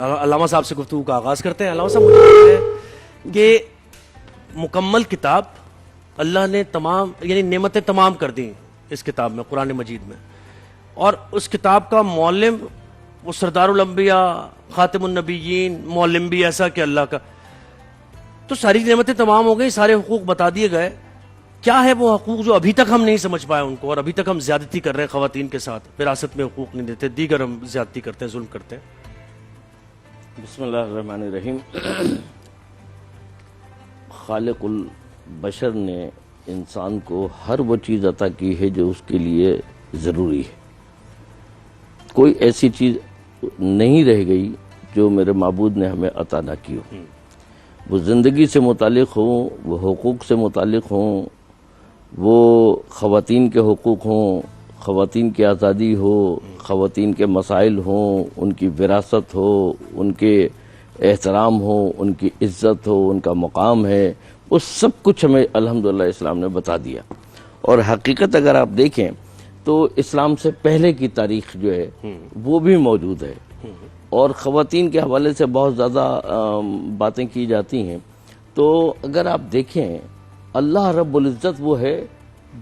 علامہ صاحب سے گفتگو کا آغاز کرتے ہیں۔ علامہ صاحب مجھے لگتا ہے کہ مکمل کتاب اللہ نے تمام یعنی نعمتیں تمام کر دیں اس کتاب میں، قرآن مجید میں، اور اس کتاب کا معلم وہ سردار الانبیاء خاتم النبیین معلم بھی ایسا کہ اللہ کا، تو ساری نعمتیں تمام ہو گئی، سارے حقوق بتا دیے گئے، کیا ہے وہ حقوق جو ابھی تک ہم نہیں سمجھ پائے ان کو، اور ابھی تک ہم زیادتی کر رہے ہیں خواتین کے ساتھ، وراثت میں حقوق نہیں دیتے، دیگر ہم زیادتی کرتے ہیں، ظلم کرتے ہیں؟ بسم اللہ الرحمن الرحیم۔ خالق البشر نے انسان کو ہر وہ چیز عطا کی ہے جو اس کے لیے ضروری ہے، کوئی ایسی چیز نہیں رہ گئی جو میرے معبود نے ہمیں عطا نہ کی ہو، وہ زندگی سے متعلق ہوں، وہ حقوق سے متعلق ہوں، وہ خواتین کے حقوق ہوں، خواتین کی آزادی ہو، خواتین کے مسائل ہوں، ان کی وراثت ہو، ان کے احترام ہو، ان کی عزت ہو، ان کا مقام ہے، وہ سب کچھ ہمیں الحمدللہ اسلام نے بتا دیا۔ اور حقیقت اگر آپ دیکھیں تو اسلام سے پہلے کی تاریخ جو ہے وہ بھی موجود ہے، اور خواتین کے حوالے سے بہت زیادہ باتیں کی جاتی ہیں۔ تو اگر آپ دیکھیں اللہ رب العزت وہ ہے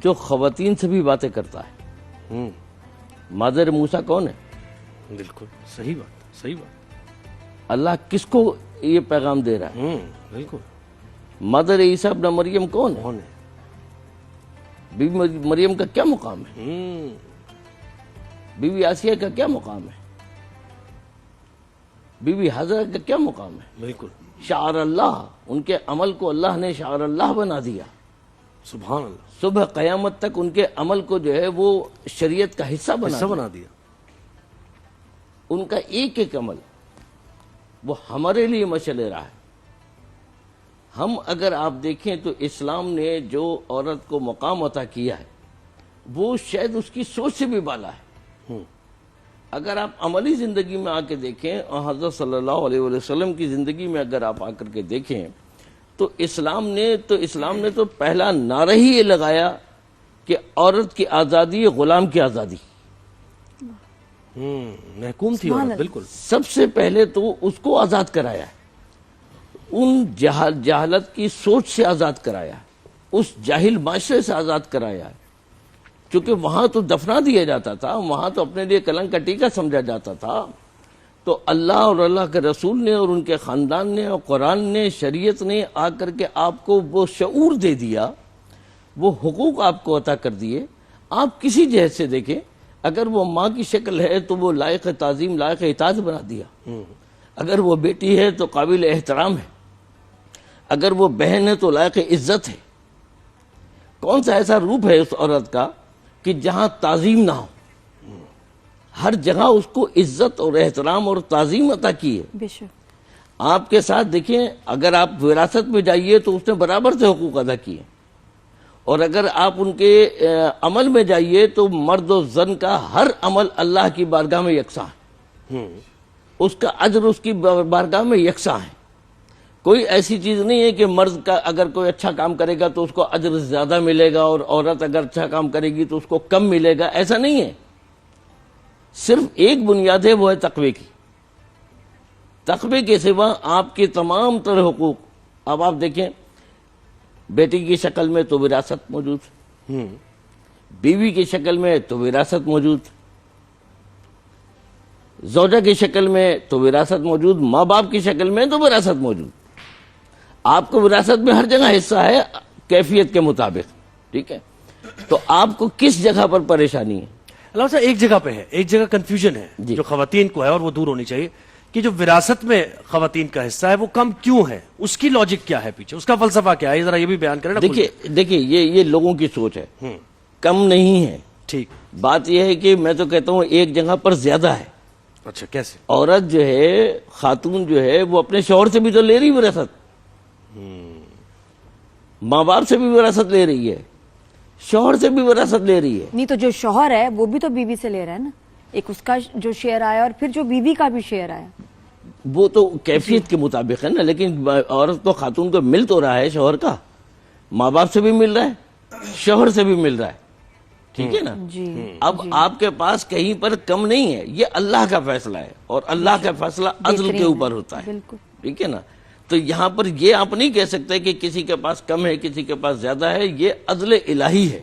جو خواتین سے بھی باتیں کرتا ہے۔ مادر موسیٰ کون ہے؟ بالکل صحیح بات، صحیح بات۔ اللہ کس کو یہ پیغام دے رہا ہے؟ بالکل۔ مادر عیسیٰ ابن مریم کون ہے؟ کون ہے؟ بی بی مریم کا کیا مقام ہے؟ بی بی آسیہ کا کیا مقام ہے؟ بی بی حضرہ کا کیا مقام ہے؟ بالکل۔ شعار اللہ، ان کے عمل کو اللہ نے شعار اللہ بنا دیا۔ سبحان اللہ۔ صبح قیامت تک ان کے عمل کو جو ہے وہ شریعت کا حصہ بنا دیا۔ ان کا ایک ایک عمل وہ ہمارے لیے مشعل راہ ہے۔ ہم اگر آپ دیکھیں تو اسلام نے جو عورت کو مقام عطا کیا ہے وہ شاید اس کی سوچ سے بھی بالا ہے۔ اگر آپ عملی زندگی میں آ کے دیکھیں اور حضرت صلی اللہ علیہ وسلم کی زندگی میں اگر آپ آ کر کے دیکھیں تو اسلام نے تو پہلا نعرہ ہی یہ لگایا کہ عورت کی آزادی غلام کی آزادی۔ محکوم تھی عورت، بالکل۔ سب سے پہلے تو اس کو آزاد کرایا ہے، ان جہالت کی سوچ سے آزاد کرایا ہے، اس جاہل معاشرے سے آزاد کرایا ہے، کیونکہ وہاں تو دفنا دیا جاتا تھا، وہاں تو اپنے لیے کلنک کا ٹیکا سمجھا جاتا تھا۔ تو اللہ اور اللہ کے رسول نے اور ان کے خاندان نے اور قرآن نے شریعت نے آ کر کے آپ کو وہ شعور دے دیا، وہ حقوق آپ کو عطا کر دیے۔ آپ کسی جہت سے دیکھیں، اگر وہ ماں کی شکل ہے تو وہ لائق تعظیم، لائق اطاعت بنا دیا، اگر وہ بیٹی ہے تو قابل احترام ہے، اگر وہ بہن ہے تو لائق عزت ہے۔ کون سا ایسا روپ ہے اس عورت کا کہ جہاں تعظیم نہ ہو؟ ہر جگہ اس کو عزت اور احترام اور تعظیم عطا کی ہے۔ بے شک۔ آپ کے ساتھ دیکھیں، اگر آپ وراثت میں جائیے تو اس نے برابر سے حقوق ادا کیے، اور اگر آپ ان کے عمل میں جائیے تو مرد و زن کا ہر عمل اللہ کی بارگاہ میں یکساں ہے، اس کا اجر اس کی بارگاہ میں یکساں ہے۔ کوئی ایسی چیز نہیں ہے کہ مرد کا اگر کوئی اچھا کام کرے گا تو اس کو اجر زیادہ ملے گا اور عورت اگر اچھا کام کرے گی تو اس کو کم ملے گا، ایسا نہیں ہے۔ صرف ایک بنیاد ہے، وہ ہے تقوی کی۔ تقوی کے سوا آپ کے تمام تر حقوق، اب آپ دیکھیں بیٹی کی شکل میں تو وراثت موجود، بیوی کی شکل میں تو وراثت موجود، زوجہ کی شکل میں تو وراثت موجود، ماں باپ کی شکل میں تو وراثت موجود۔ آپ کو وراثت میں ہر جگہ حصہ ہے کیفیت کے مطابق، ٹھیک ہے؟ تو آپ کو کس جگہ پر پریشانی ہے؟ اللہ صاحب ایک جگہ پہ ہے، ایک جگہ کنفیوژن ہے جو خواتین کو ہے، اور وہ دور ہونی چاہیے کہ جو وراثت میں خواتین کا حصہ ہے وہ کم کیوں ہے، اس کی لاجک کیا ہے پیچھے، اس کا فلسفہ کیا ہے، ذرا یہ بھی بیان کریں نا۔ دیکھیے یہ لوگوں کی سوچ ہے، کم نہیں ہے۔ ٹھیک، بات یہ ہے کہ میں تو کہتا ہوں ایک جگہ پر زیادہ ہے۔ اچھا، کیسے؟ عورت جو ہے، خاتون جو ہے، وہ اپنے شوہر سے بھی تو لے رہی وراثت، ماں باپ سے بھی وراثت لے رہی ہے، شوہر سے بھی وراثت لے رہی ہے۔ نہیں تو جو شوہر ہے وہ بھی تو بیوی سے لے رہا ہے نا، ایک اس کا جو شیئر آیا اور پھر جو بیوی کا بھی شیئر آیا، وہ تو کیفیت کے مطابق ہے نا، لیکن عورت تو خاتون کو مل تو رہا ہے شوہر کا، ماں باپ سے بھی مل رہا ہے، شوہر سے بھی مل رہا ہے۔ ٹھیک ہے نا. جی اب آپ کے پاس کہیں پر کم نہیں ہے, یہ اللہ کا فیصلہ ہے, اور اللہ کا فیصلہ عدل کے اوپر ہوتا ہے, بالکل. ٹھیک ہے نا. تو یہاں پر یہ آپ نہیں کہہ سکتے کہ کسی کے پاس کم ہے کسی کے پاس زیادہ ہے, یہ عدل الہی ہے,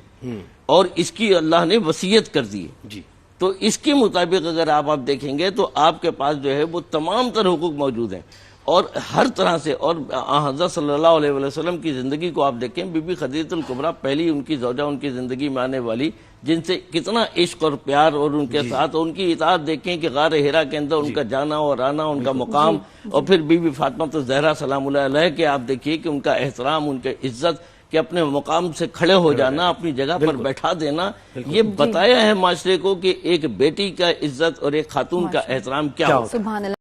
اور اس کی اللہ نے وصیت کر دی ہے. جی تو اس کے مطابق اگر آپ دیکھیں گے تو آپ کے پاس جو ہے وہ تمام تر حقوق موجود ہیں, اور ہر طرح سے. اور حضرت صلی اللہ علیہ وسلم کی زندگی کو آپ دیکھیں, بی بی خدیجہ الکبریٰ پہلی ان کی زوجہ, ان کی زندگی میں آنے والی, جن سے کتنا عشق اور پیار, اور ان کے ساتھ ان کی اطاعت دیکھیں کہ غار ہرا کے اندر ان کا جانا اور آنا, ان کا مقام, اور پھر بی بی فاطمہ الزہرا سلام اللہ علیہ کے آپ دیکھیے کہ ان کا احترام, ان کے عزت, کہ اپنے مقام سے کھڑے ہو جانا, اپنی جگہ پر بیٹھا دینا. یہ بتایا ہے معاشرے کو کہ ایک بیٹی کا عزت اور ایک خاتون کا احترام کیا ہوتا ہے. سبحان اللہ.